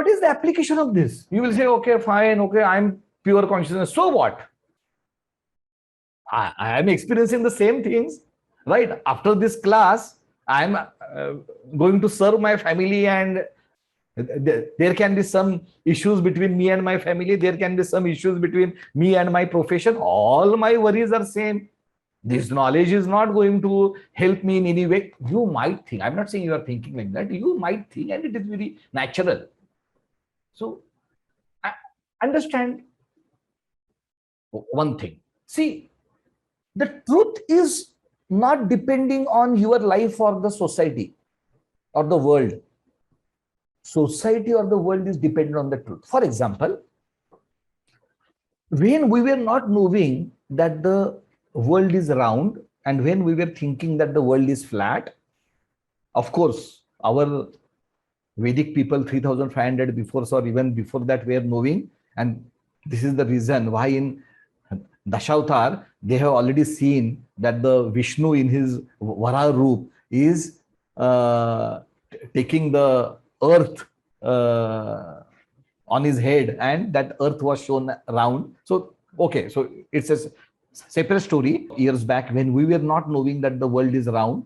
what is the application of this? You will say, okay, fine, okay, I'm pure consciousness. So what? I am experiencing the same things, right? After this class, I'm going to serve my family, and there can be some issues between me and my family. There can be some issues between me and my profession. All my worries are same. This knowledge is not going to help me in any way. You might think, I'm not saying you are thinking like that. You might think, and it is very natural. So understand one thing. See, the truth is not depending on your life or the society or the world. Society or the world is dependent on the truth. For example, when we were not knowing that the world is round, and when we were thinking that the world is flat, of course, our Vedic people 3500 before or even before that were knowing, and this is the reason why in Dashavatar they have already seen that the Vishnu in his Vara Roop is taking the earth on his head, and that earth was shown round. So, okay, so it's a separate story. Years back, when we were not knowing that the world is round,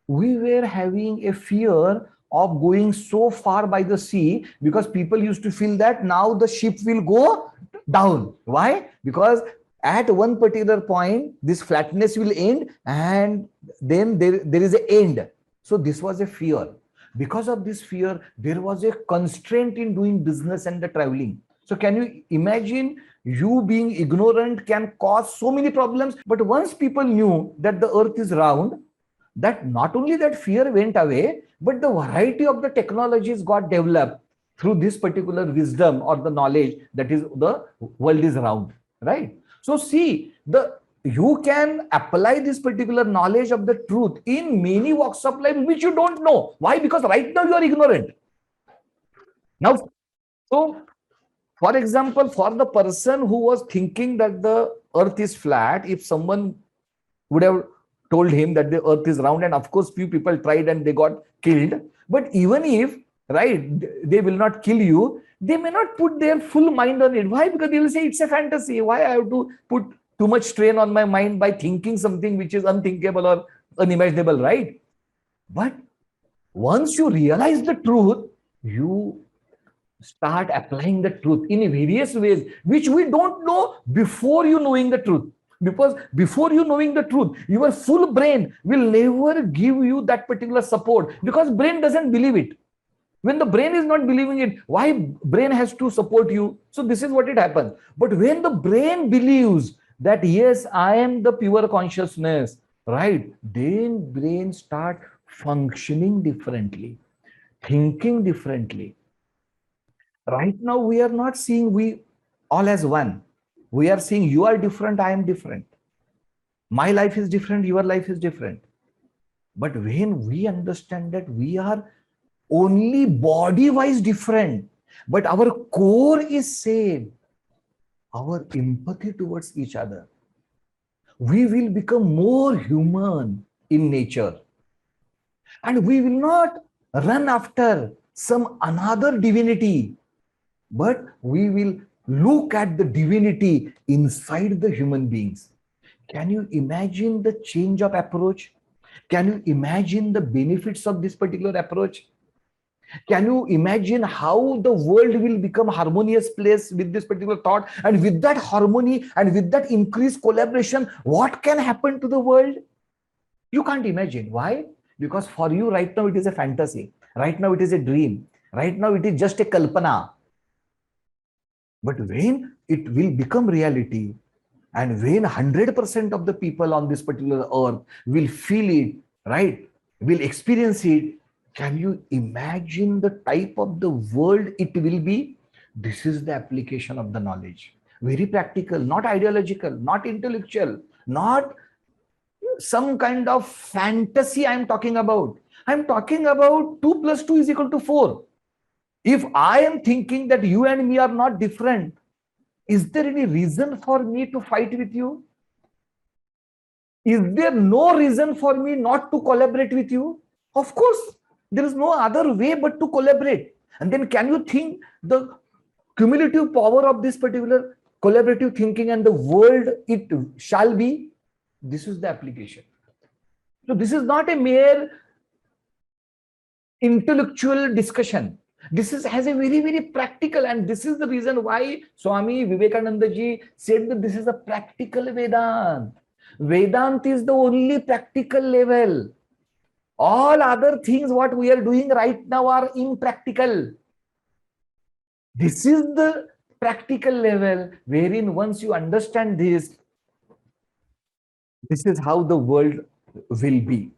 we were having a fear of going so far by the sea, because people used to feel that now the ship will go down. Why? Because at one particular point, this flatness will end, and then there is an end. So this was a fear. Because of this fear, there was a constraint in doing business and the traveling. So can you imagine, you being ignorant can cause so many problems. But once people knew that the earth is round, that not only that fear went away, but the variety of the technologies got developed through this particular wisdom or the knowledge that is the world is round, right? So see, you can apply this particular knowledge of the truth in many walks of life which you don't know. Why? Because right now you are ignorant. Now, so for example, for the person who was thinking that the earth is flat, if someone would have told him that the earth is round, and of course few people tried and they got killed, but even if, right, they will not kill you, they may not put their full mind on it. Why? Because they will say it's a fantasy. Why I have to put too much strain on my mind by thinking something which is unthinkable or unimaginable, right? But once you realize the truth, you start applying the truth in various ways which we don't know before you knowing the truth. Because before you knowing the truth, your full brain will never give you that particular support, because brain doesn't believe it. When the brain is not believing it, why brain has to support you? So this is what it happens. But when the brain believes that yes, I am the pure consciousness, right, then brain start functioning differently, thinking differently. Right now we are not seeing we all as one. We are seeing you are different, I am different. My life is different, your life is different. But when we understand that we are only body-wise different, but our core is same, our empathy towards each other, we will become more human in nature. And we will not run after some another divinity, but we will look at the divinity inside the human beings. Can you imagine the change of approach? Can you imagine the benefits of this particular approach? Can you imagine how the world will become a harmonious place with this particular thought? And with that harmony and with that increased collaboration, what can happen to the world? You can't imagine. Why? Because for you right now it is a fantasy. Right now it is a dream. Right now it is just a kalpana. But when it will become reality, and when 100% of the people on this particular earth will feel it, right, will experience it, can you imagine the type of the world it will be? This is the application of the knowledge. Very practical, not ideological, not intellectual, not some kind of fantasy I'm talking about. I'm talking about 2 plus 2 is equal to 4. If I am thinking that you and me are not different, is there any reason for me to fight with you? Is there no reason for me not to collaborate with you? Of course, there is no other way but to collaborate. And then can you think the cumulative power of this particular collaborative thinking and the world it shall be? This is the application. So this is not a mere intellectual discussion. This is has a very, very practical, and this is the reason why Swami Vivekananda ji said that this is a practical Vedant. Vedant is the only practical level. All other things what we are doing right now are impractical. This is the practical level wherein once you understand this is how the world will be.